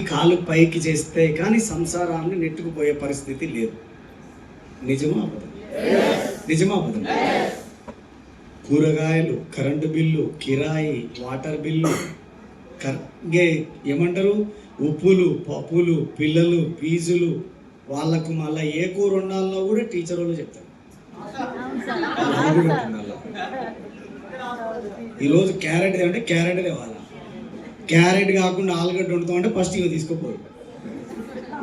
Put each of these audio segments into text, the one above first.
కాలు పైకి చేస్తే కానీ సంసారాన్ని నెట్టుకుపోయే పరిస్థితి లేదు. నిజమా అబద్ధం? నిజమా అబద్ధం? కూరగాయలు, కరెంటు బిల్లు, కిరాయి, వాటర్ బిల్లు, ఏమంటారు, ఉప్పులు, పప్పులు, పిల్లలు ఫీజులు, వాళ్ళకు మళ్ళీ ఏ కూర వండాలో కూడా టీచర్ వాళ్ళు చెప్తారు. ఈరోజు క్యారెట్ అంటే క్యారెట్ తేవాలా, క్యారెట్ కాకుండా ఆలుగడ్డ వండుతామంటే ఫస్ట్ ఇక తీసుకోపోదు.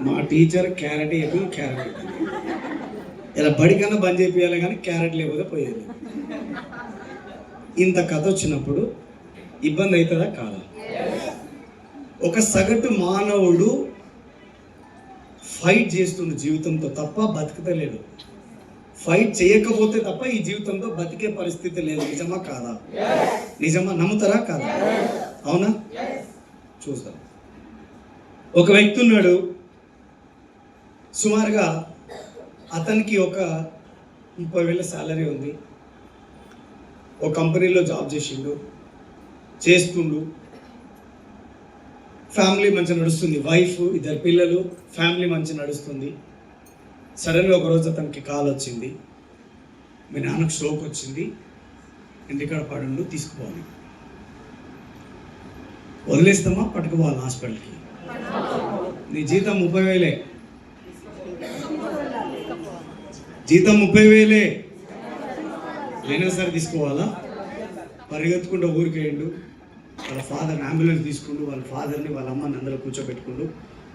మా టీచర్ క్యారెట్ చెప్పి క్యారెట్ ఇలా బడికన్నా బంద్ చేయాలి కానీ క్యారెట్ లేకపోతే పోయేది. ఇంత కథ వచ్చినప్పుడు ఇబ్బంది అవుతుందా కాదా? ఒక సగటు మానవుడు ఫైట్ చేస్తున్న జీవితంతో తప్ప బతుకుతలేడు. ఫైట్ చేయకపోతే తప్ప ఈ జీవితంలో బతికే పరిస్థితి లేదు. నిజమా కాదా? నిజమా? నమ్ముతారా కాదా? అవునా? చూద్దాం. ఒక వ్యక్తి ఉన్నాడు, సుమారుగా అతనికి ఒక 30,000 శాలరీ ఉంది. ఒక కంపెనీలో జాబ్ చేస్తుండు, ఫ్యామిలీ మంచిగా నడుస్తుంది, వైఫ్, 2 పిల్లలు, ఫ్యామిలీ మంచిగా నడుస్తుంది. సడన్గా ఒకరోజు అతనికి కాల్ వచ్చింది, మీ నాన్నకు స్ట్రోక్ వచ్చింది, ఇంటికాడ పడుండు, తీసుకుపోవాలి. వదిలేస్తామా పట్టుకుపోవాలి హాస్పిటల్కి? నీ జీతం 30,000, జీతం 30,000 అయినా సరే తీసుకోవాలా? పరిగెత్తుకుంటూ ఊరికేయండు. వాళ్ళ ఫాదర్ని అంబులెన్స్ తీసుకుంటూ వాళ్ళ ఫాదర్ని వాళ్ళ అమ్మని అందరూ కూర్చోబెట్టుకుంటూ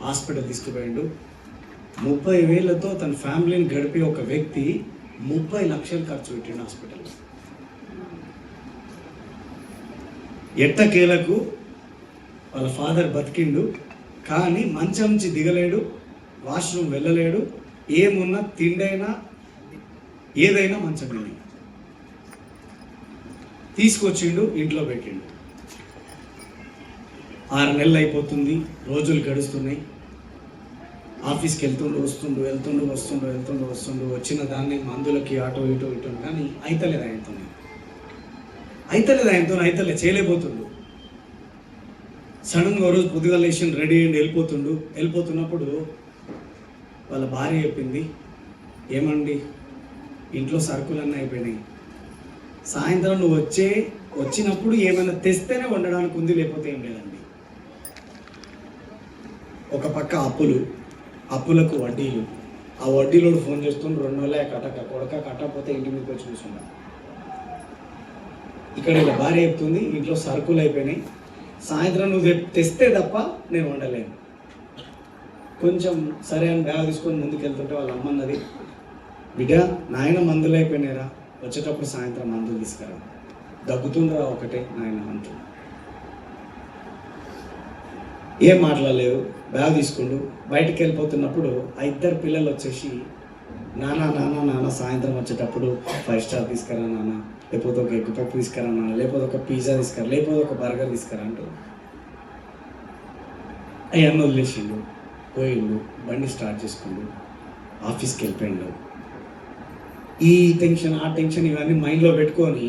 హాస్పిటల్ తీసుకుపోయాడు. 30,000తో తన ఫ్యామిలీని గడిపే ఒక వ్యక్తి 30 లక్షలు ఖర్చు పెట్టిండు హాస్పిటల్లో. ఎట్టకేలకు వాళ్ళ ఫాదర్ బతికిండు, కానీ మంచం నుంచి దిగలేడు, వాష్రూమ్ వెళ్ళలేడు, ఏమున్నా తిండైనా ఏదైనా మంచం మీద తీసుకొచ్చిండు, ఇంట్లో పెట్టిండు. 6 నెలలు అయిపోతుంది, రోజులు గడుస్తున్నాయి. ఆఫీస్కి వెళ్తుండు వస్తుండు, వచ్చిన దాన్ని మందులకి అటో ఇటో కానీ అయితలేదు, చేయలేకపోతుండు. సడన్గా రోజు పొద్దుగా లేచి రెడీ అయ్యి వెళ్ళిపోతున్నప్పుడు వాళ్ళ భార్య చెప్పింది, ఏమండి ఇంట్లో సరుకులన్నీ అయిపోయినాయి, సాయంత్రం నువ్వు వచ్చినప్పుడు ఏమైనా తెస్తేనే వండడానికి ఉంది, లేకపోతే ఏం లేదండి. ఒక పక్క అప్పులకు వడ్డీలు, ఆ వడ్డీలో ఫోన్ చేస్తుండ్రు, 2 నెలలు కొడక కట్టకపోతే ఇంటి మీదకి వచ్చి కూర్చున్నా. ఇక్కడ ఇలా భార్య చెప్తుంది, ఇంట్లో సరుకులు అయిపోయినాయి, సాయంత్రం నువ్వు తెస్తే తప్ప నేను వండలేను. కొంచెం సరే అని బ్యాగ్ తీసుకొని ముందుకు వెళ్తుంటే వాళ్ళ అమ్మ అన్నది, బిడ్డ నాయన మందులు అయిపోయినాయిరా, వచ్చేటప్పుడు సాయంత్రం మందులు తీసుకురా, దగ్గుతుండ్రా ఒకటే నాయన అంటూ. ఏం మాట్లాడలేదు, బ్యాగ్ తీసుకుంటూ బయటికి వెళ్ళిపోతున్నప్పుడు 2 పిల్లలు వచ్చేసి, నాన్న సాయంత్రం వచ్చేటప్పుడు 5 స్టార్ తీసుకురా నాన్న, లేకపోతే ఒక ఎగ్ పప్పు తీసుకురా నాన్న, లేకపోతే ఒక పిజ్జా తీసుకురా, లేకపోతే ఒక బర్గర్ తీసుకురా అంటూ అవన్నీ వదిలేసిండు. పోయిండు, బండి స్టార్ట్ చేసుకుండు, ఆఫీస్కి వెళ్ళిపోయిండు. ఈ టెన్షన్ ఆ టెన్షన్ ఇవన్నీ మైండ్లో పెట్టుకొని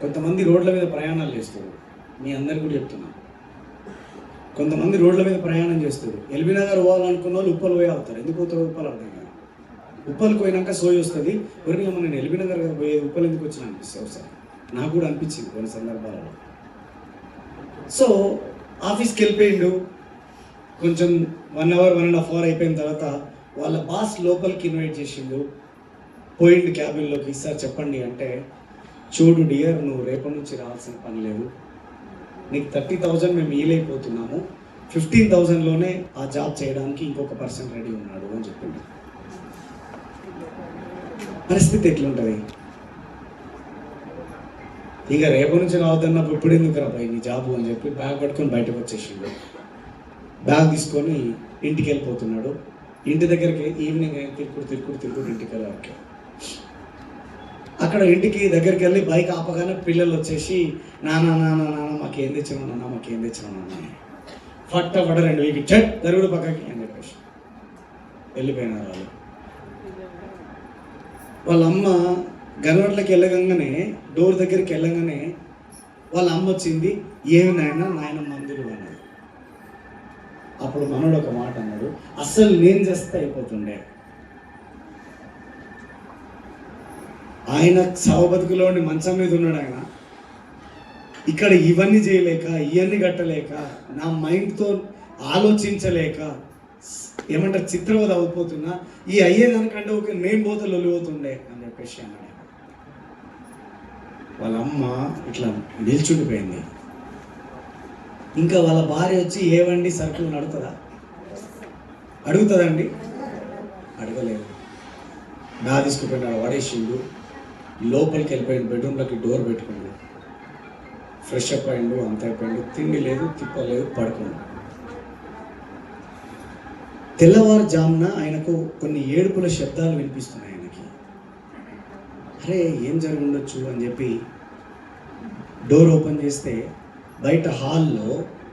కొంతమంది రోడ్ల మీద ప్రయాణాలు చేస్తారు. మీ అందరికీ కూడా చెప్తున్నా, కొంతమంది రోడ్ల మీద ప్రయాణం చేస్తారు. ఎల్బీ నగర్ పోవాలనుకున్న వాళ్ళు ఉప్పలు పోయి అవుతారు. ఎందుకు పోతారు ఉప్పలు అర్థం కాదు. ఉప్పలకు పోయినాక సోయి వస్తుంది, ఎవరికి నేను ఎల్బీ నగర్ పోయే ఉప్పలు ఎందుకు వచ్చినా అనిపిస్తుంది. ఒకసారి నాకు కూడా అనిపించింది కొన్ని సందర్భాలలో. సో ఆఫీస్కి వెళ్ళిపోయిండు, కొంచెం 1 అవర్ 1.5 అవర్ అయిపోయిన తర్వాత వాళ్ళ బాస్ లోపలికి ఇన్వైట్ చేసిండు. పోయిండు క్యాబిన్లోకి, సార్ చెప్పండి అంటే, చూడు డియర్, నువ్వు రేపటి నుంచి రావాల్సిన పని లేదు, నీకు 30,000 మేము ఈలైపోతున్నాము, 15,000లోనే ఆ జాబ్ చేయడానికి ఇంకొక పర్సన్ రెడీ ఉన్నాడు అని చెప్పిండు. పరిస్థితి ఎట్లుంటుంది? ఇక రేపటి నుంచి రావద్దన్నప్పుడు ఇప్పుడు ఎందుకు రాబోయి నీ జాబు అని చెప్పి బ్యాగ్ పట్టుకొని బయటకు వచ్చేసిండు. బ్యాగ్ తీసుకొని ఇంటికి వెళ్ళిపోతున్నాడు. ఇంటి దగ్గరికి ఈవినింగ్ తిరుగుడు ఇంటికి వెళ్ళాలి. అక్కడ ఇంటికి దగ్గరికి వెళ్ళి బైక్ ఆపగానే పిల్లలు వచ్చేసి, నాన్న మాకేం తెచ్చినావు నాన్న, ఫట్ట 2 వీకి జరుగుడు పక్కకి అని చెప్పేసి వెళ్ళిపోయినారు వాళ్ళు. వాళ్ళ అమ్మ గనవట్లకి వెళ్ళగానే, డోర్ దగ్గరికి వెళ్ళగానే వాళ్ళ అమ్మ వచ్చింది, ఏమి నాయన మందులు అన్నది. అప్పుడు మనోడు ఒక మాట అన్నాడు, అస్సలు నేను చేస్తే అయిపోతుండే. ఆయన సావు బతుకులోని మంచం మీద ఉన్నాడు ఆయన. ఇక్కడ ఇవన్నీ చేయలేక, ఇవన్నీ కట్టలేక, నా మైండ్తో ఆలోచించలేక ఏమంటారు చిత్రవద అయిపోతున్నా. ఈ అయ్యేదానికంటే ఒక నేను పోతే లొలిపోతుండే అని చెప్పేసి అన్నాడు. వాళ్ళ అమ్మ ఇట్లా నిల్చుండిపోయింది. ఇంకా వాళ్ళ భార్య వచ్చి ఏవండి సరుకులు నడుతుందా? అడుగుతుందండి? అడగలేదు. నా తీసుకుపోయినాడు, వాడేసిండు, లోపలికి వెళ్ళిపోయింది, బెడ్రూమ్లోకి డోర్ పెట్టుకున్నాడు, ఫ్రెష్ అప్ అయిండు, అంత అయిపోయిండు, తిండి లేదు, తిప్పలేదు, పడుకున్నాడు. తెల్లవారుజామున ఆయనకు కొన్ని ఏడుపుల శబ్దాలు వినిపిస్తున్నాయి ఆయనకి. అరే ఏం జరిగి ఉండొచ్చు అని చెప్పి డోర్ ఓపెన్ చేస్తే బయట హాల్లో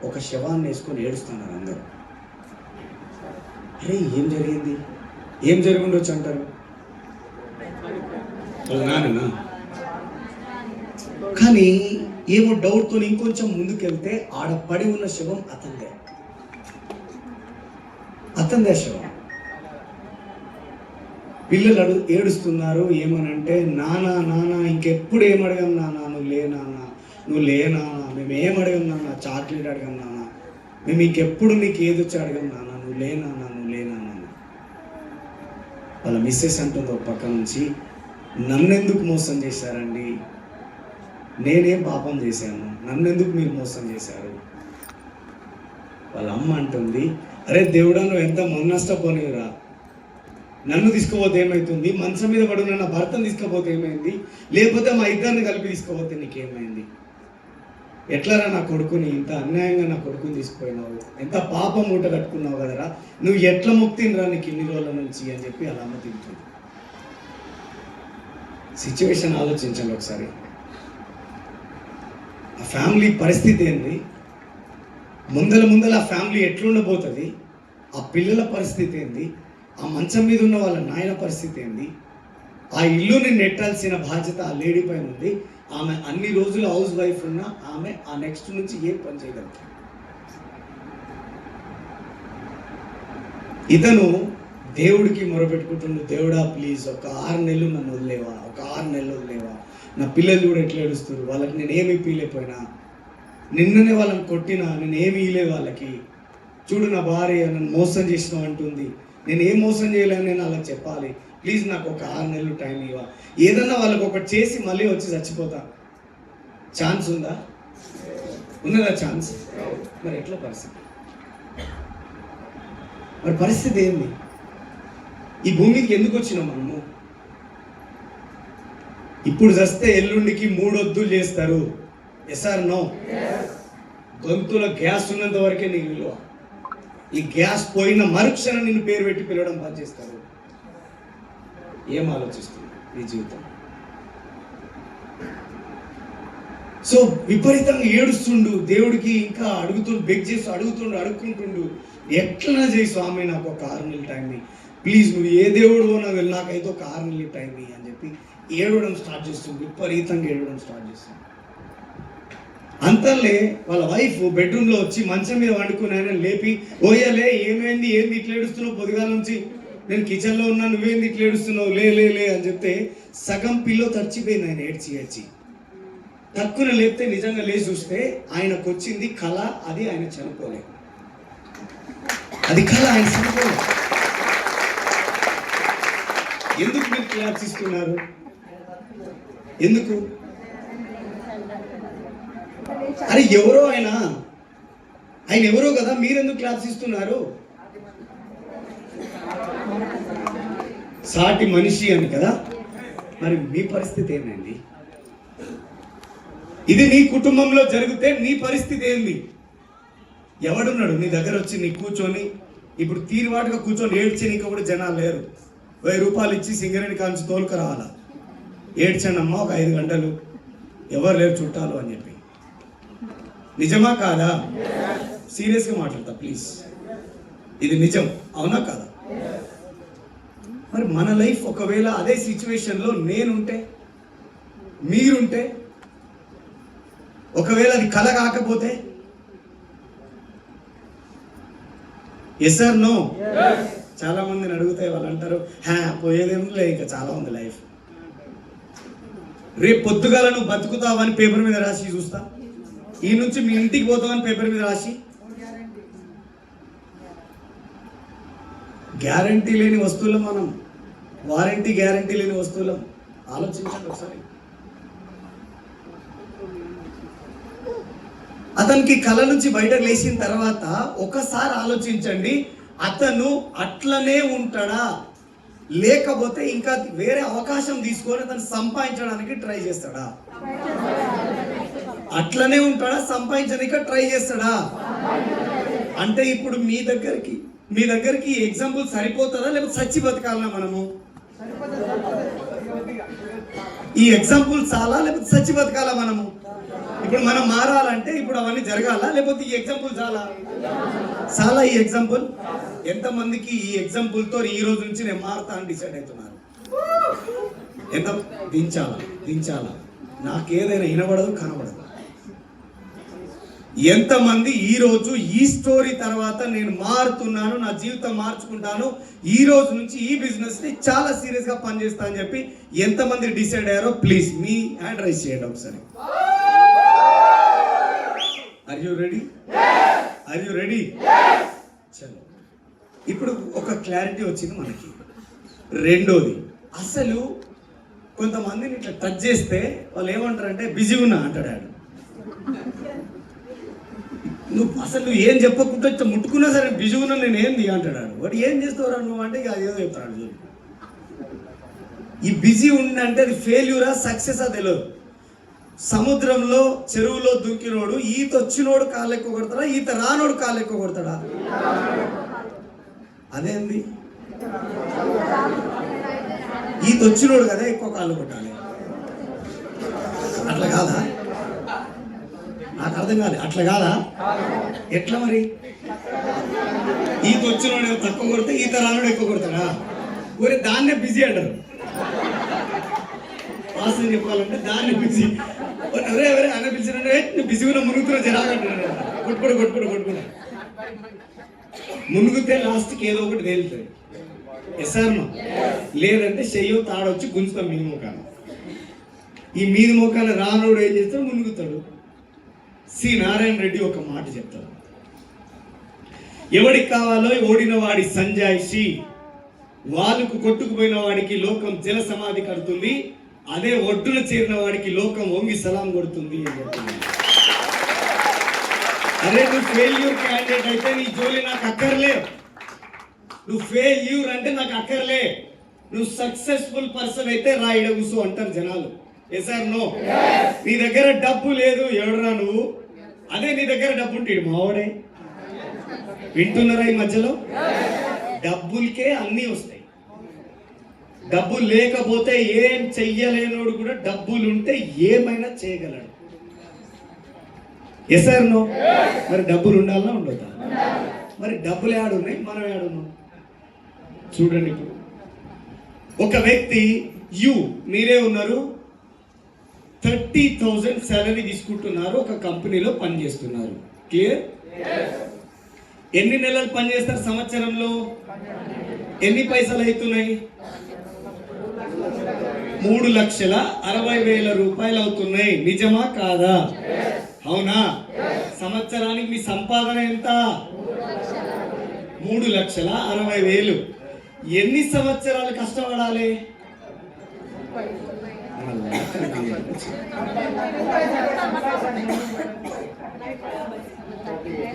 ఒక శవాన్ని వేసుకొని ఏడుస్తున్నారు అందరూ. అరే ఏం జరిగింది, ఏం జరిగి ఉండొచ్చు అంటారు? నాన్న. కానీ ఏమో డౌట్తో ఇంకొంచెం ముందుకెళ్తే ఆడ పడి ఉన్న శవం అతందే శవం. పిల్లలు ఏడుస్తున్నారు. ఏమనంటే, నానా నానా ఇంకెప్పుడు ఏం అడగం నానా, నువ్వు లే నానా, నువ్వు లే నానా, మేము ఏం అడగం నాన్న, చాక్లెట్ అడగం నాన్న, మేము ఇంకెప్పుడు నీకు ఏది వచ్చి అడగం నాన్న, నువ్వు లే నాన్న, నువ్వు లే నాన్న. వాళ్ళ మిస్సెస్ అంటుంది ఒక పక్క నుంచి, నన్నెందుకు మోసం చేశారండి, నేనేం పాపం చేశాను, నన్నెందుకు మీరు మోసం చేశారు? వాళ్ళ అమ్మ అంటుంది, అరే దేవుడా నువ్వు ఎంత నష్టపోనిరా, నన్ను తీసుకుపోతే ఏమవుతుంది, మంచం మీద పడున్న నా భర్తను తీసుకుపోతే ఏమైంది, లేకపోతే మా ఇద్దరిని కలిపి తీసుకుపోతే నీకేమైంది? ఎట్లారా నా కొడుకుని ఇంత అన్యాయంగా నా కొడుకుని తీసుకుపోయినావు, ఎంత పాపం మూట కట్టుకున్నావు కదరా, నువ్వు ఎట్లా ముక్తినరా నీకు ఇన్ని రోజుల నుంచి అని చెప్పి అలా అమ్మ తింటుంది. సిచ్యువేషన్ ఆలోచించండి ఒకసారి. ఆ ఫ్యామిలీ పరిస్థితి ఏంది, ముందల ఆ ఫ్యామిలీ ఎట్లుండబోతుంది, ఆ పిల్లల పరిస్థితి ఏంది, ఆ మంచం మీద ఉన్న వాళ్ళ నాయన పరిస్థితి ఏంది, ఆ ఇల్లుని నెట్టాల్సిన బాధ్యత ఆ లేడీ పైన ఉంది. ఆమె అన్ని రోజులు హౌస్ వైఫ్ ఉన్న ఆమె ఆ నెక్స్ట్ నుంచి ఏం పని చేయగలుగుతారు? ఇతను దేవుడికి మొరపెట్టుకుంటున్నాడు, దేవుడా ప్లీజ్ ఒక 6 నెలలు నన్ను వదిలేవా, ఒక 6 నెలలు వదిలేవా, నా పిల్లలు కూడా ఎట్లా ఏడుస్తారు, వాళ్ళకి నేనేమి ఇప్పలేకపోయినా, నిన్ననే వాళ్ళని కొట్టినా నేనేమి ఇయ్యలేదు వాళ్ళకి, చూడు నా భార్య నన్ను మోసం చేసినావు అంటుంది, నేను ఏం మోసం చేయలేను, నేను వాళ్ళకి చెప్పాలి, ప్లీజ్ నాకు ఒక 6 నెలలు టైం ఇవ్వ, ఏదన్నా వాళ్ళకి ఒకటి చేసి మళ్ళీ వచ్చి చచ్చిపోతా, ఛాన్స్ ఉందా? ఉన్నదా ఛాన్స్? మరి ఎట్లా పరిస్థితి? మరి పరిస్థితి ఏంది? ఈ భూమికి ఎందుకు వచ్చినాం మనము? ఇప్పుడు చస్తే ఎల్లుండికి 3 వద్దులు చేస్తారు. Yes or no? గొంతులో గ్యాస్ ఉన్నంత వరకే నీకు విలువ. ఈ గ్యాస్ పోయిన మరుక్షణం నిన్ను పేరు పెట్టి పిలవడం బాగా చేస్తారు. ఏం ఆలోచిస్తుంది నీ జీవితం? సో విపరీతంగా ఏడుస్తుండు, దేవుడికి ఇంకా అడుగుతుండు, బెగ్ చేసి అడుక్కుంటుండు, ఎట్లా చేయి స్వామి నాకు ఒక 6 నెలల టైం ప్లీజ్, నువ్వు ఏ దేవుడు నాకైతే ఒక 6 నెలల టైం అని చెప్పి ఏడవడం స్టార్ట్ చేస్తుంది, విపరీతంగా ఏడవడం స్టార్ట్ చేస్తుంది. అంతలే వాళ్ళ వైఫ్ బెడ్రూమ్లో వచ్చి మంచం మీద వండుకుని ఆయన లేపి, ఓయలే ఏమైంది, ఏంది ఇట్లా ఏడుస్తున్నావు, పొద్దుగాల నుంచి నేను కిచెన్లో ఉన్నా, నువ్వేంది ఇట్లా ఏడుస్తున్నావు, లే లే లే అని చెప్తే సగం పిల్లో తడిచిపోయింది. ఆయన ఏడ్చి తక్కువ లేపితే నిజంగా లేచి చూస్తే ఆయనకు వచ్చింది కళ, అది ఆయన చనిపోలే, అది కళ, ఆయన చనిపోలే. ఎందుకు మీరు క్లాప్స్ ఇస్తున్నారు? ఎందుకు? అరే ఎవరో ఆయన ఎవరో కదా, మీరెందుకు క్లాప్స్ ఇస్తున్నారు? సాటి మనిషి అని కదా. మరి మీ పరిస్థితి ఏంటండి? ఇది నీ కుటుంబంలో జరిగితే నీ పరిస్థితి ఏంది? ఎవడున్నాడు నీ దగ్గర వచ్చి నీ కూర్చొని ఇప్పుడు తీరువాటుగా కూర్చొని ఏడ్చే నీకు కూడా జనాలు లేరు. 1000 రూపాయలు ఇచ్చి సింగరేణి కాల్చి తోలుకు రావాలా, ఏడ్చాను అమ్మ ఒక 5 గంటలు, ఎవరు లేరు చుట్టాలు అని చెప్పి. నిజమా కాదా? సీరియస్గా మాట్లాడతా ప్లీజ్, ఇది నిజం, అవునా కాదా? మరి మన లైఫ్ ఒకవేళ అదే సిచ్యువేషన్లో నేనుంటే, మీరుంటే, ఒకవేళ అది కల కాకపోతే, ఎస్ ఆర్ నో? చాలా మందిని అడిగితే వాళ్ళు అంటారు పోయేదేమిలే, ఇంకా చాలా ఉంది లైఫ్. రేపు పొద్దుగాల నువ్వు బతుకుతావని పేపర్ మీద రాసి చూస్తా, ఈ నుంచి మీ ఇంటికి పోతావని పేపర్ మీద రాసి. గ్యారంటీ లేని వస్తువులం మనం, వారంటీ గ్యారంటీ లేని వస్తువులం. ఆలోచించండి ఒకసారి. అతనికి కళ నుంచి బయటకు లేచిన తర్వాత ఒకసారి ఆలోచించండి, అతను అట్లనే ఉంటాడా లేకపోతే ఇంకా వేరే అవకాశం తీసుకొని అతను సంపాదించడానికి ట్రై చేస్తాడా? అట్లనే ఉంటాడా, సంపాదించడానికి ట్రై చేస్తాడా? అంటే ఇప్పుడు మీ దగ్గరికి ఎగ్జాంపుల్ సరిపోతుందా లేకపోతే సచ్చి బతకాలనా మనము? ఈ ఎగ్జాంపుల్ చాలా లేకపోతే సచ్చి బతకాలా మనము? ఇప్పుడు మనం మారాలంటే ఇప్పుడు అవన్నీ జరగాల లేకపోతే ఈ ఎగ్జాంపుల్ చాలా ఈ ఎగ్జాంపుల్? ఎంతమందికి ఈ ఎగ్జాంపుల్ తో ఈ రోజు నుంచి నేను మారుతా అని డిసైడ్ అవుతున్నారు? ఎంత దించాలా నాకేదైనా వినబడదు కనబడదు. ఎంతమంది ఈ రోజు ఈ స్టోరీ తర్వాత నేను మారుతున్నాను, నా జీవితం మార్చుకుంటాను, ఈ రోజు నుంచి ఈ బిజినెస్ ని చాలా సీరియస్ గా పనిచేస్తా అని చెప్పి ఎంతమంది డిసైడ్ అయ్యారో ప్లీజ్ మీ హ్యాండ్ రైజ్ చేయండి ఒకసారి. Are you ready? చలో, ఇప్పుడు ఒక క్లారిటీ వచ్చింది మనకి. రెండోది, అసలు కొంతమందిని ఇట్లా టచ్ చేస్తే వాళ్ళు ఏమంటారంటే బిజీ ఉన్నా అంటాడు. నువ్వు ఏం చెప్పకుండా ఇట్లా ముట్టుకున్నా సరే బిజీ ఉన్నా నేను ఏంది అంటాడు. వాడు ఏం చేస్తావురా నువ్వు అంటే ఇక అదేదో చెప్తాడు. ఈ బిజీ ఉండంటే అది ఫెయిల్యూరా సక్సెస్ తెలియదు. సముద్రంలో చెరువులో దూకినోడు ఈత వచ్చినోడు కాళ్ళు ఎక్కువ కొడతాడా, ఈత రానోడు కాళ్ళు ఎక్కువ కొడతాడా? అదేంది, ఈత వచ్చినోడు కదా ఎక్కువ కాళ్ళు కొట్టాలి. అట్లా కాదా? నాకు అర్థం కాదు. అట్లా కాదా? ఎట్లా మరి? ఈత వచ్చినోడు తక్కువ కొడితే ఈత రానోడు ఎక్కువ కొడతాడా? ఊరే దాన్నే బిజీ అంటారు. వాసన చెప్పాలంటే దాన్ని బిజీ. ఎవరే అన్న పిలిచినంటే బిజీ ఉన్న మునుగుతున్నా జరాగంటున్నాడు. కొట్టుకోడు మునుగుతే లాస్ట్కి ఏదో ఒకటి తేలుతుంది. ఎస్ఆర్మా? లేదంటే చెయ్యో తాడొచ్చి గుంజుతాం మీది మోకాలు. ఈ మీది మోకాలు రానోడు ఏం చేస్తాడు? మునుగుతాడు. సి నారాయణ రెడ్డి ఒక మాట చెప్తాడు, ఎవడికి కావాలో ఓడిన వాడి సంజాయిషి, వాళ్ళకు కొట్టుకుపోయిన వాడికి లోకం జల సమాధి కడుతుంది, అదే ఒడ్డున చేరిన వాడికి లోకం వంగి సలాం కొడుతుంది అని చెప్తుంది. అరే నువ్వు ఫెయిల్యూర్ క్యాండిడేట్ అయితే నీ జోలి నాకు అక్కర్లే. నువ్వు ఫెయిల్యూర్ అంటే నాకు అక్కర్లే. నువ్వు సక్సెస్ఫుల్ పర్సన్ అయితే రాయిడ కూసో అంటారు జనాలు. Yes or no? నీ దగ్గర డబ్బు లేదు, ఎవడరా నువ్వు? అదే నీ దగ్గర డబ్బు ఉంటే మావాడే. వింటున్నారా ఈ మధ్యలో? డబ్బులకే అన్నీ వస్తాయి. డబ్బులు లేకపోతే ఏం చెయ్యలేనోడు కూడా డబ్బులుంటే ఏమైనా చేయగలడు. Yes or no? మరి డబ్బులు ఉండాలన్నా ఉండొద్దా? మరి డబ్బులు ఏడున్నాయి, మనం ఏడున్నాం? చూడండి, ఇప్పుడు ఒక వ్యక్తి మీరే ఉన్నారు, 30,000 సాలరీ తీసుకుంటున్నారు, ఒక కంపెనీలో పనిచేస్తున్నారు. క్లియర్? ఎన్ని నెలలు పనిచేస్తారు సంవత్సరంలో? ఎన్ని పైసలు అవుతున్నాయి? 3,60,000 రూపాయలు అవుతున్నాయి. నిజమా కాదా? అవునా? సంవత్సరానికి మీ సంపాదన ఎంత? 3,60,000. ఎన్ని సంవత్సరాలు కష్టపడాలి?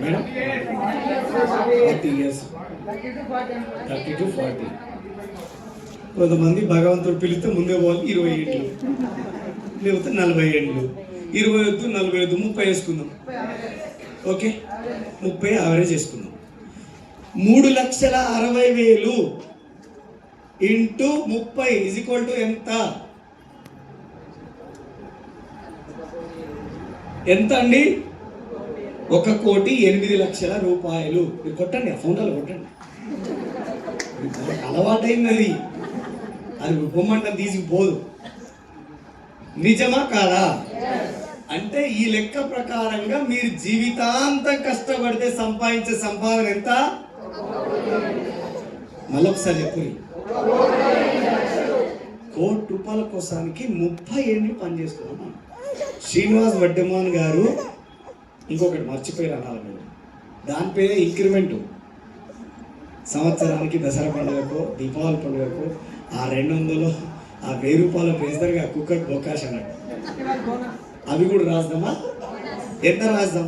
Madam 30 years, 30 to 40. కొంతమంది భగవంతుడు పిలిస్తే ముందే పోవాలి 20 ఏళ్ళు, లేకపోతే 40 ఏళ్ళు. 20 వద్దు, 40 వద్దు, 30 వేసుకుందాం. ఓకే, 30 యావరేజ్ వేసుకుందాం. 3,60,000 ఇంటూ 30 ఈజ్ ఈక్వల్ టు ఎంత? ఎంత అండి? 1,08,00,000 రూపాయలు. మీరు కొట్టండి, ఆ ఫోన్లో కొట్టండి. అలవాటైనది అది బొమ్మంటం తీసుకుపోదు. నిజమా కాదా? అంటే ఈ లెక్క ప్రకారంగా మీరు జీవితాంతం కష్టపడితే సంపాదించే సంపాదన ఎంత? మళ్ళొకసారి చెప్పు. 1 కోటి రూపాయల కోసానికి 30 ఏళ్ళు పని చేసుకున్నాం. శ్రీనివాస్ వడ్డెమాన్ గారు ఇంకొకటి మర్చిపోయారు అనాలి మీరు, దాని పేరే ఇంక్రిమెంటు. సంవత్సరానికి దసరా పండుగకు దీపావళి పండుగకు ఆ 200 ఆ 1000 రూపాయలు వేస్తారుగా కుక్కర్ బొకాష్ అన్నట్టు, అవి కూడా రాద్దామా? ఎంత రాద్దాం?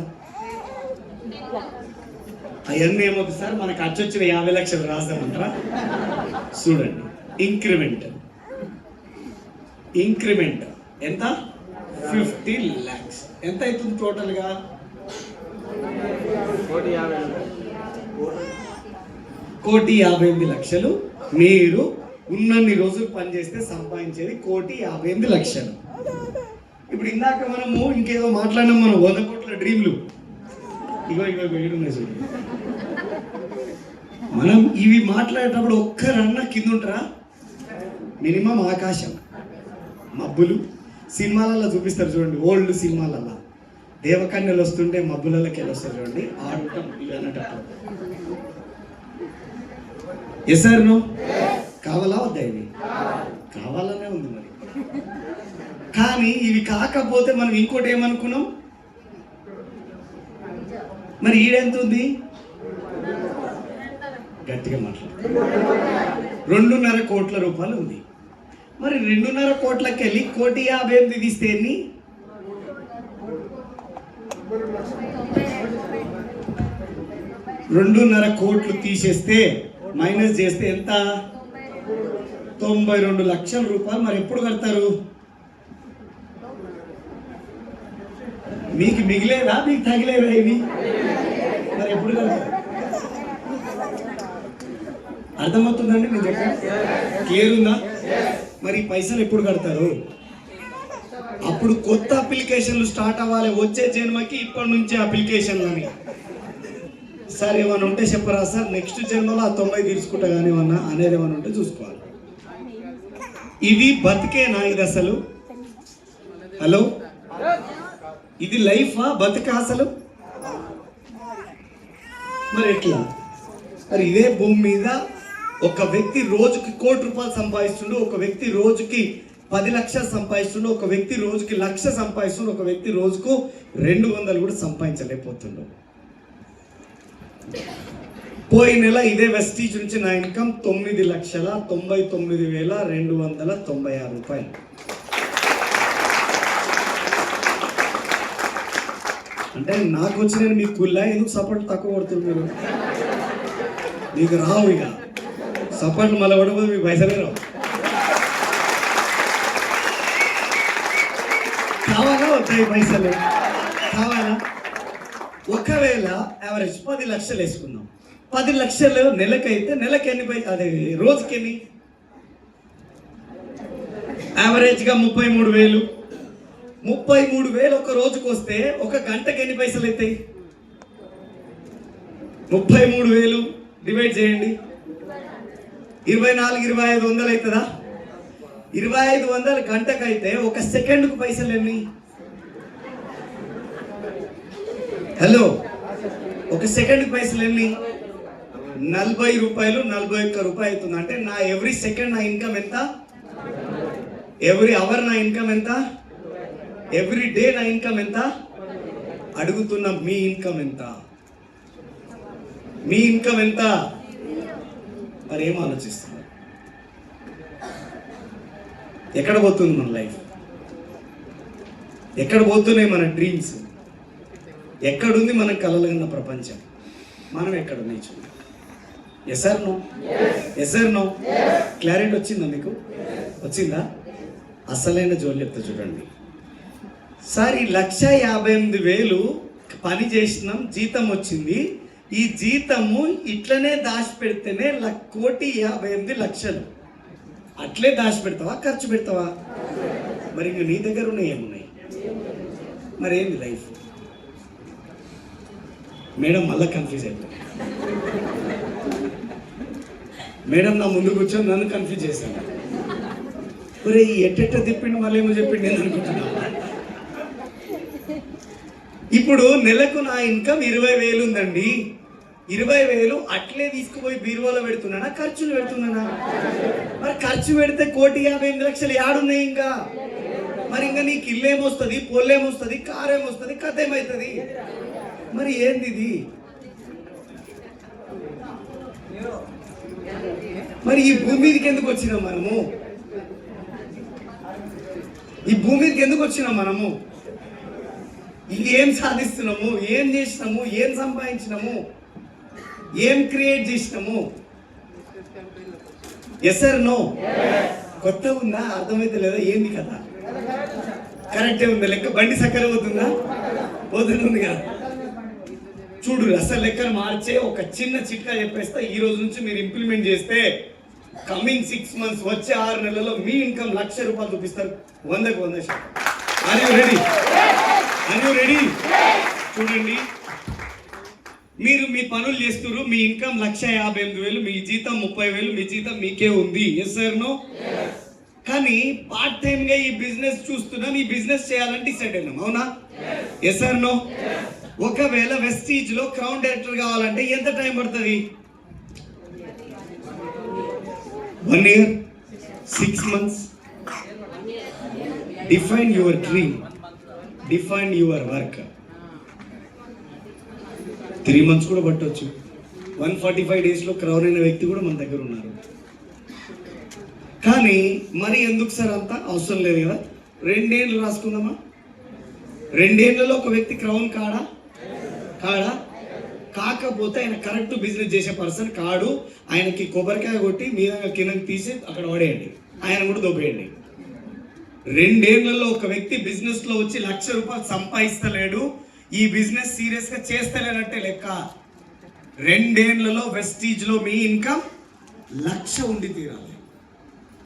అవన్నీ ఏమవుతుంది సార్, మనకు అచ్చొచ్చిన 50 లక్షలు రాద్దామంటారా? చూడండి, ఇంక్రిమెంట్ ఎంత? 50 lakhs. ఎంత అవుతుంది టోటల్గా? 1,58,00,000. మీరు ఉన్నన్ని రోజులు పనిచేస్తే సంపాదించేది 1,58,00,000. ఇప్పుడు ఇందాక మనము ఇంకేదో మాట్లాడినాం, మనం 100 కోట్ల డ్రీమ్లు. ఇగో చూడండి, మనం ఇవి మాట్లాడేటప్పుడు ఒక్కరన్నా కింద ఉంటారా? మినిమం ఆకాశం, మబ్బులు. సినిమాలలో చూపిస్తారు చూడండి, ఓల్డ్ సినిమాలలో దేవకన్యలు వస్తుంటే మబ్బులకి వెళ్ళి వస్తారు చూడండి, ఆడటం ఇవి అనేటప్పుడు. Yes sir no? కావాలా వద్దా? ఇవి కావాలనే ఉంది మరి. కానీ ఇవి కాకపోతే మనం ఇంకోటి ఏమనుకున్నాం మరి? ఈడెంత ఉంది? గట్టిగా మాట్లాడు. 2.5 కోట్ల రూపాయలు ఉంది. మరి 2.5 కోట్లకి వెళ్ళి 1,58,00,000 తీస్తే ఎన్ని? 2.5 కోట్లు తీసేస్తే మైనస్ చేస్తే ఎంత? 92 లక్షల రూపాయలు. మరి ఎప్పుడు కడతారు? మీకు మిగిలేదా, మీకు తగిలేదా ఇవి? మరి ఎప్పుడు కడతారు? అర్థమవుతుందండి నేను చెప్పాను? క్లియర్ ఉందా? మరి పైసలు ఎప్పుడు కడతారు? అప్పుడు కొత్త అప్లికేషన్లు స్టార్ట్ అవ్వాలి. వచ్చే జన్మకి ఇప్పటి నుంచే అప్లికేషన్లు అని. సార్ ఏమైనా ఉంటే చెప్పరా సార్, నెక్స్ట్ జన్మలో ఆ 90 తీసుకుంటా కానీ ఏమన్నా అనేది ఏమైనా ఉంటే చూసుకోవాలి. ఇది బతికేనా? ఇది అసలు హలో, ఇది లైఫా? బతిక అసలు? మరి ఎట్లా? మరి ఇదే భూమి మీద ఒక వ్యక్తి రోజుకి 1 కోటి రూపాయలు సంపాదిస్తుండు, ఒక వ్యక్తి రోజుకి 10 లక్షలు సంపాదిస్తుండు, ఒక వ్యక్తి రోజుకి 1,00,000 సంపాదిస్తుండు, ఒక వ్యక్తి రోజుకు 200 కూడా సంపాదించలేకపోతుండు. పోయిన నెల ఇదే వెస్టీజ్ నుంచి నా ఇన్కమ్ 9,99,296 రూపాయలు. అంటే నాకు వచ్చిన మీకు కుల్లా ఎందుకు సపోర్ట్ తక్కువ కొడుతుంది? మీరు మీకు రావు, ఇక సపోర్ట్ మళ్ళీ పడిపోతే మీకు పైసలే రావు. కావాలా వద్దాయి పైసలు? కావాలా? ఒకవేళ యావరేజ్ 10 లక్షలు వేసుకుందాం. 10 లక్షలు నెలకైతే నెలకి ఎన్ని పైసలు? అదే రోజుకి ఎన్ని? యావరేజ్గా 33,000. 33,000 ఒక రోజుకు వస్తే ఒక గంటకి ఎన్ని పైసలు అవుతాయి? 33,000 డివైడ్ చేయండి. 24, 2,500 అవుతుందా? 2,500 గంటకైతే ఒక సెకండ్కు పైసలు ఎన్ని? హలో, ఒక సెకండ్కి పైసలు ఎన్ని? 40 రూపాయలు, 41 రూపాయలు అవుతుంది. అంటే నా ఎవ్రీ సెకండ్ నా ఇన్కమ్ ఎంత? ఎవ్రీ అవర్ నా ఇన్కమ్ ఎంత? ఎవ్రీ డే నా ఇన్కమ్ ఎంత? అడుగుతున్నా, మీ ఇన్కమ్ ఎంత? మీ ఇన్కమ్ ఎంత? మరి ఏం ఆలోచిస్తున్నారు? ఎక్కడ పోతుంది మన లైఫ్? ఎక్కడ పోతున్నాయి మన డ్రీమ్స్? ఎక్కడుంది మన కలలుగన్న ప్రపంచం? మనం ఎక్కడ ఉన్నాయి చూడండి. Yes or no? Yes or no? Clarity వచ్చిందా మీకు? వచ్చిందా? అసలైన జోలు చెప్తా చూడండి సార్. ఈ 1,58,000 పని చేసినాం, జీతం వచ్చింది. ఈ జీతము ఇట్లనే దాచిపెడితేనే 1,58,00,000. అట్లే దాచిపెడతావా, ఖర్చు పెడతావా? మరి ఇంక నీ దగ్గర ఉన్నాయి ఏమున్నాయి? మరి ఏంది లైఫ్? మేడం మళ్ళీ కన్ఫ్యూజ్ అయిపోయింది. మేడం నా ముందు కూర్చొని నన్ను కన్ఫ్యూజ్ చేశాను. ఒరే ఎట్టెట్ట తిప్పిండు, మళ్ళీ ఏమో చెప్పిండు నేను అనుకుంటున్నా. ఇప్పుడు నెలకు నా ఇన్కమ్ 20,000 ఉందండి. 20,000 అట్లే తీసుకుపోయి బీరువాలో పెడుతున్నానా, ఖర్చులు పెడుతున్నానా? మరి ఖర్చు పెడితే 1,58,00,000 ఏడున్నాయి ఇంకా? మరి ఇంకా నీకు ఇల్లు ఏమొస్తుంది, పొల్లు ఏమొస్తుంది, కారు ఏమొస్తుంది, కథ ఏమవుతుంది? మరి ఏంది ఇది? మరి ఈ భూమి మీదకి ఎందుకు వచ్చినాం మనము? ఈ భూమి మీదకి ఎందుకు వచ్చినాం మనము? ఏం సాధిస్తున్నాము, ఏం చేసినాము, ఏం సంపాదించినాము, ఏం క్రియేట్ చేసినాము? Yes or no? కొత్త ఉందా? అర్థమైతే లేదా? ఏంది కదా? కరెక్టే ఉందా? లెక్క బండి సక్కర పోతుందా? పోతుంది కదా. చూడు, అసలు లెక్కను మార్చే ఒక చిన్న చిట్కా చెప్పేస్తా. ఈ రోజు నుంచి మీరు ఇంప్లిమెంట్ చేస్తే కమింగ్ 6 months, వచ్చే 6 నెలల్లో మీ ఇన్కమ్ ₹1,00,000 చూపిస్తారు. 100కు 100%. Are you ready? Are you ready? చూడండి, మీరు మీ పనులు చేస్తున్నారు, మీ ఇన్కమ్ 1,58,000, మీ జీతం 30,000, మీ జీతం మీకే ఉంది. Yes sir no? కానీ పార్ట్ టైం గా ఈ బిజినెస్ చూస్తున్నాం, ఈ బిజినెస్ చేయాలని డిసైడ్ అయినాం. అవునా? Yes sir no? ఒకవేళ వెస్టీజ్ లో క్రౌన్ డైరెక్టర్ కావాలంటే ఎంత టైం పడుతుంది? 1 year, 6 months. Define your dream, define your work. 3 months కూడా పట్టవచ్చు. 145 days లో క్రౌన్ అయిన వ్యక్తి కూడా మన దగ్గర ఉన్నారు. కానీ మరి ఎందుకు సార్ అంత అవసరం లేదు కదా? 2 ఏళ్ళు రాసుకుందామా? 2 ఏళ్లలో ఒక వ్యక్తి క్రౌన్ కాడా? కాకపోతే ఆయన కరెక్ట్ బిజినెస్ చేసే పర్సన్ కాడు. ఆయనకి కొబ్బరికాయ కొట్టి మీద కిందకి తీసి అక్కడ పడేయండి, ఆయన కూడా దొబ్బేయండి. 2 ఏళ్లలో ఒక వ్యక్తి బిజినెస్ లో వచ్చి ₹1,00,000 సంపాదిస్తలేడు, ఈ బిజినెస్ సీరియస్ గా చేస్తలేనంటే లెక్క. 2 ఏళ్లలో వెస్టీజ్ లో మీ ఇన్కమ్ 1,00,000 ఉండి తీరాలి.